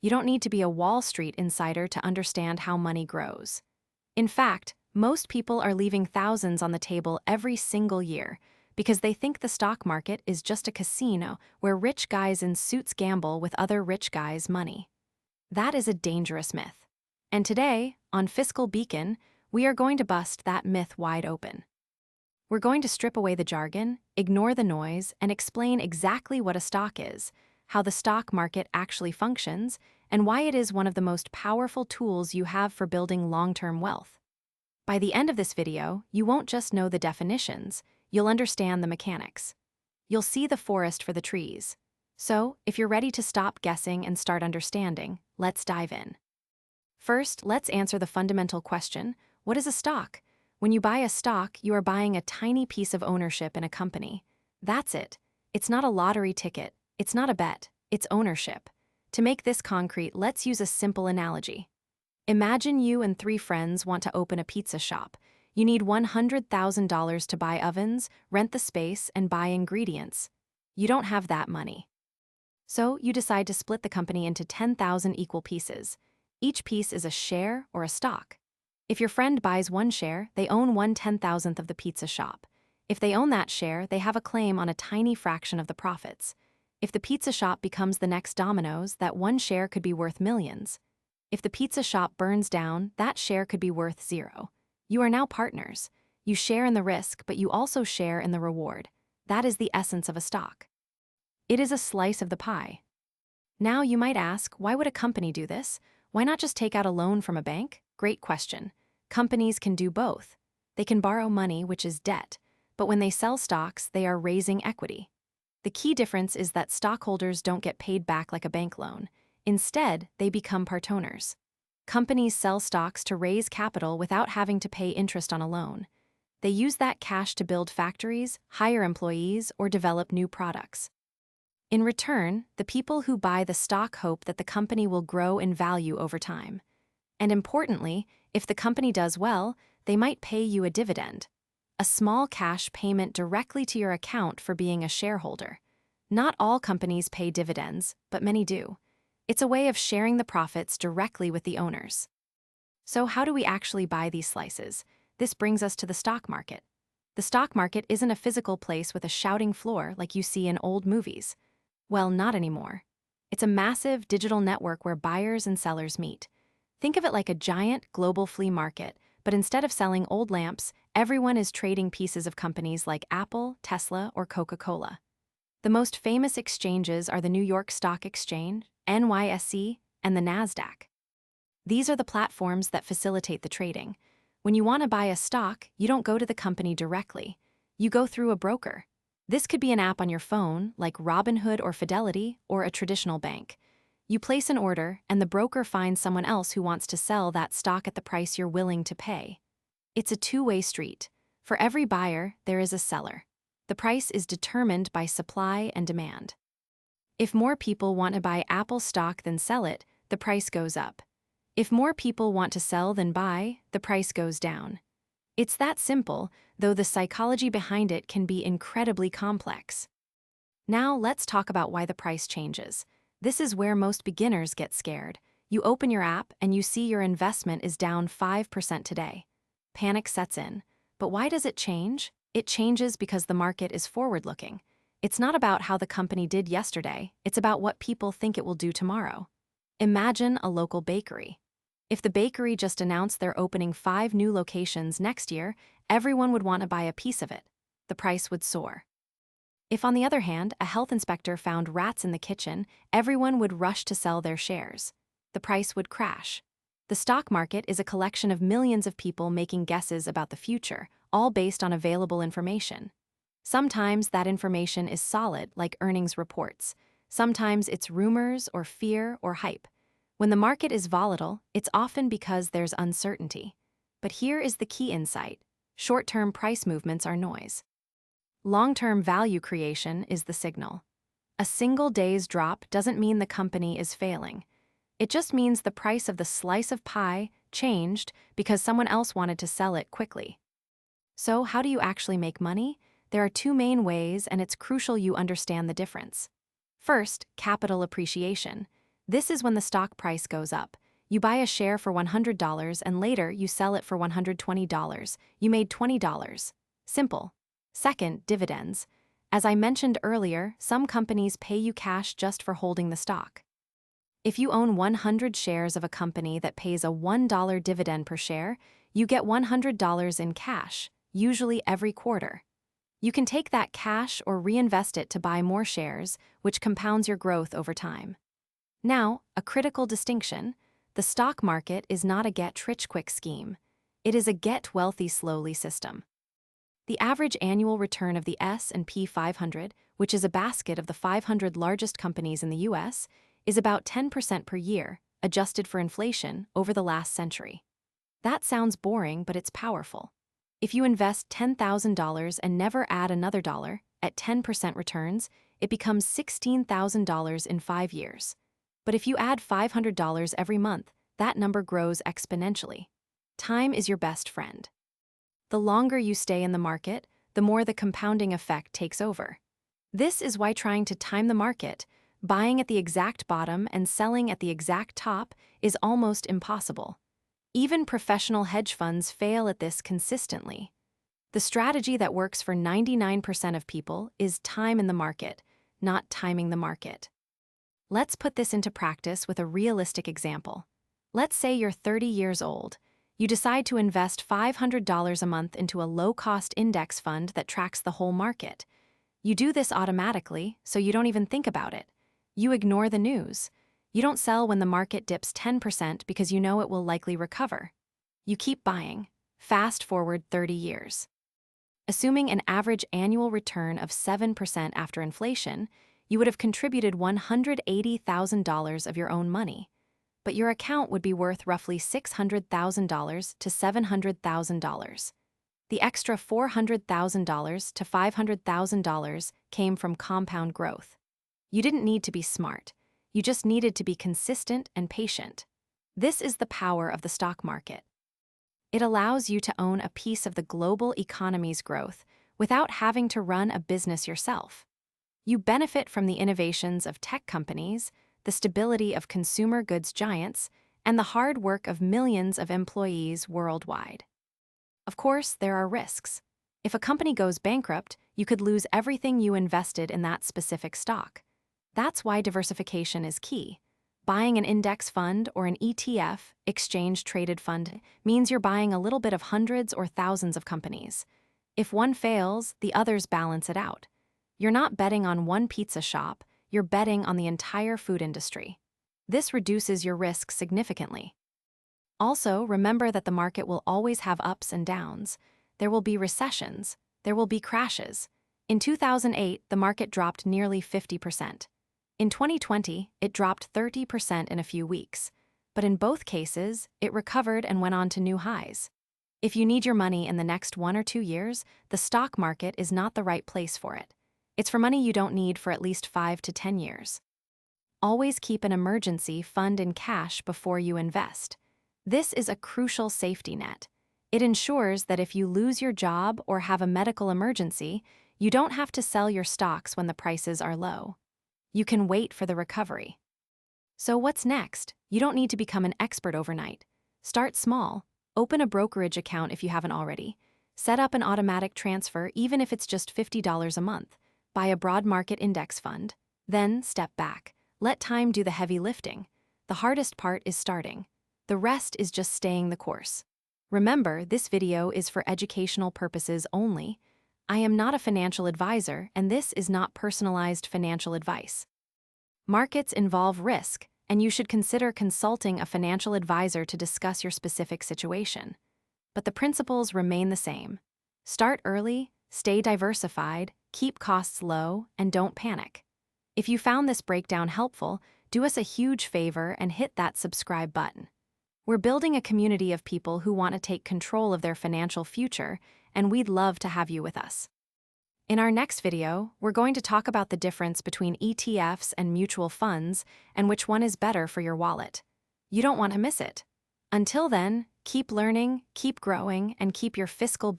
You don't need to be a Wall Street insider to understand how money grows. In fact, most people are leaving thousands on the table every single year because they think the stock market is just a casino where rich guys in suits gamble with other rich guys' money. That is a dangerous myth. And today, on Fiscal Beacon, we are going to bust that myth wide open. We're going to strip away the jargon, ignore the noise, and explain exactly what a stock is, how the stock market actually functions, and why it is one of the most powerful tools you have for building long-term wealth. By the end of this video, you won't just know the definitions, you'll understand the mechanics. You'll see the forest for the trees. So, if you're ready to stop guessing and start understanding, let's dive in. First, let's answer the fundamental question: what is a stock? When you buy a stock, you are buying a tiny piece of ownership in a company. That's it. It's not a lottery ticket. It's not a bet. It's ownership. To make this concrete, let's use a simple analogy. Imagine you and 3 friends want to open a pizza shop. You need $100,000 to buy ovens, rent the space, and buy ingredients. You don't have that money. So you decide to split the company into 10,000 equal pieces. Each piece is a share or a stock. If your friend buys 1 share, they own 1/10,000th of the pizza shop. If they own that share, they have a claim on a tiny fraction of the profits. If the pizza shop becomes the next Domino's, that 1 share could be worth millions. If the pizza shop burns down, that share could be worth 0. You are now partners. You share in the risk, but you also share in the reward. That is the essence of a stock. It is a slice of the pie. Now you might ask, why would a company do this? Why not just take out a loan from a bank? Great question. Companies can do both. They can borrow money, which is debt, but when they sell stocks, they are raising equity. The key difference is that stockholders don't get paid back like a bank loan. Instead, they become part owners. Companies sell stocks to raise capital without having to pay interest on a loan. They use that cash to build factories, hire employees, or develop new products. In return, the people who buy the stock hope that the company will grow in value over time. And importantly, if the company does well, they might pay you a dividend, a small cash payment directly to your account for being a shareholder. Not all companies pay dividends, but many do. It's a way of sharing the profits directly with the owners. So how do we actually buy these slices? This brings us to the stock market. The stock market isn't a physical place with a shouting floor like you see in old movies. Well, not anymore. It's a massive digital network where buyers and sellers meet. Think of it like a giant global flea market, but instead of selling old lamps, everyone is trading pieces of companies like Apple, Tesla, or Coca-Cola. The most famous exchanges are the New York Stock Exchange, NYSE, and the NASDAQ. These are the platforms that facilitate the trading. When you want to buy a stock, you don't go to the company directly. You go through a broker. This could be an app on your phone, like Robinhood or Fidelity, or a traditional bank. You place an order, and the broker finds someone else who wants to sell that stock at the price you're willing to pay. It's a two-way street. For every buyer, there is a seller. The price is determined by supply and demand. If more people want to buy Apple stock than sell it, the price goes up. If more people want to sell than buy, the price goes down. It's that simple, though the psychology behind it can be incredibly complex. Now let's talk about why the price changes. This is where most beginners get scared. You open your app and you see your investment is down 5% today. Panic sets in. But why does it change? It changes because the market is forward-looking. It's not about how the company did yesterday, it's about what people think it will do tomorrow. Imagine a local bakery. If the bakery just announced they're opening 5 new locations next year, everyone would want to buy a piece of it. The price would soar. If, on the other hand, a health inspector found rats in the kitchen, everyone would rush to sell their shares. The price would crash. The stock market is a collection of millions of people making guesses about the future, all based on available information. Sometimes that information is solid, like earnings reports. Sometimes it's rumors or fear or hype. When the market is volatile, it's often because there's uncertainty. But here is the key insight: short-term price movements are noise. Long-term value creation is the signal. A single day's drop doesn't mean the company is failing. It just means the price of the slice of pie changed because someone else wanted to sell it quickly. So how do you actually make money? There are 2 main ways, and it's crucial you understand the difference. First, capital appreciation. This is when the stock price goes up. You buy a share for $100 and later you sell it for $120. You made $20. Simple. Second, dividends. As I mentioned earlier, some companies pay you cash just for holding the stock. If you own 100 shares of a company that pays a $1 dividend per share, you get $100 in cash, usually every quarter. You can take that cash or reinvest it to buy more shares, which compounds your growth over time. Now, a critical distinction: the stock market is not a get-rich-quick scheme. It is a get-wealthy-slowly system. The average annual return of the S&P 500, which is a basket of the 500 largest companies in the U.S., is about 10% per year, adjusted for inflation, over the last century. That sounds boring, but it's powerful. If you invest $10,000 and never add another dollar, at 10% returns, it becomes $16,000 in 5 years. But if you add $500 every month, that number grows exponentially. Time is your best friend. The longer you stay in the market, the more the compounding effect takes over. This is why trying to time the market, buying at the exact bottom and selling at the exact top, is almost impossible. Even professional hedge funds fail at this consistently. The strategy that works for 99% of people is time in the market, not timing the market. Let's put this into practice with a realistic example. Let's say you're 30 years old. You decide to invest $500 a month into a low-cost index fund that tracks the whole market. You do this automatically, so you don't even think about it. You ignore the news. You don't sell when the market dips 10% because you know it will likely recover. You keep buying. Fast forward 30 years. Assuming an average annual return of 7% after inflation, you would have contributed $180,000 of your own money. But your account would be worth roughly $600,000 to $700,000. The extra $400,000 to $500,000 came from compound growth. You didn't need to be smart. You just needed to be consistent and patient. This is the power of the stock market. It allows you to own a piece of the global economy's growth without having to run a business yourself. You benefit from the innovations of tech companies, the stability of consumer goods giants, and the hard work of millions of employees worldwide. Of course, there are risks. If a company goes bankrupt, you could lose everything you invested in that specific stock. That's why diversification is key. Buying an index fund or an ETF, exchange-traded fund, means you're buying a little bit of hundreds or thousands of companies. If one fails, the others balance it out. You're not betting on one pizza shop, you're betting on the entire food industry. This reduces your risk significantly. Also, remember that the market will always have ups and downs. There will be recessions. There will be crashes. In 2008, the market dropped nearly 50%. In 2020, it dropped 30% in a few weeks. But in both cases, it recovered and went on to new highs. If you need your money in the next 1 or 2 years, the stock market is not the right place for it. It's for money you don't need for at least 5 to 10 years. Always keep an emergency fund in cash before you invest. This is a crucial safety net. It ensures that if you lose your job or have a medical emergency, you don't have to sell your stocks when the prices are low. You can wait for the recovery. So what's next? You don't need to become an expert overnight. Start small. Open a brokerage account if you haven't already. Set up an automatic transfer even if it's just $50 a month. Buy a broad market index fund. Then step back. Let time do the heavy lifting. The hardest part is starting. The rest is just staying the course. Remember, this video is for educational purposes only. I am not a financial advisor, and this is not personalized financial advice. Markets involve risk, and you should consider consulting a financial advisor to discuss your specific situation. But the principles remain the same. Start early, stay diversified, keep costs low, and don't panic. If you found this breakdown helpful, do us a huge favor and hit that subscribe button. We're building a community of people who want to take control of their financial future, and we'd love to have you with us. In our next video, we're going to talk about the difference between ETFs and mutual funds and which one is better for your wallet. You don't want to miss it. Until then, keep learning, keep growing, and keep your fiscal beacon.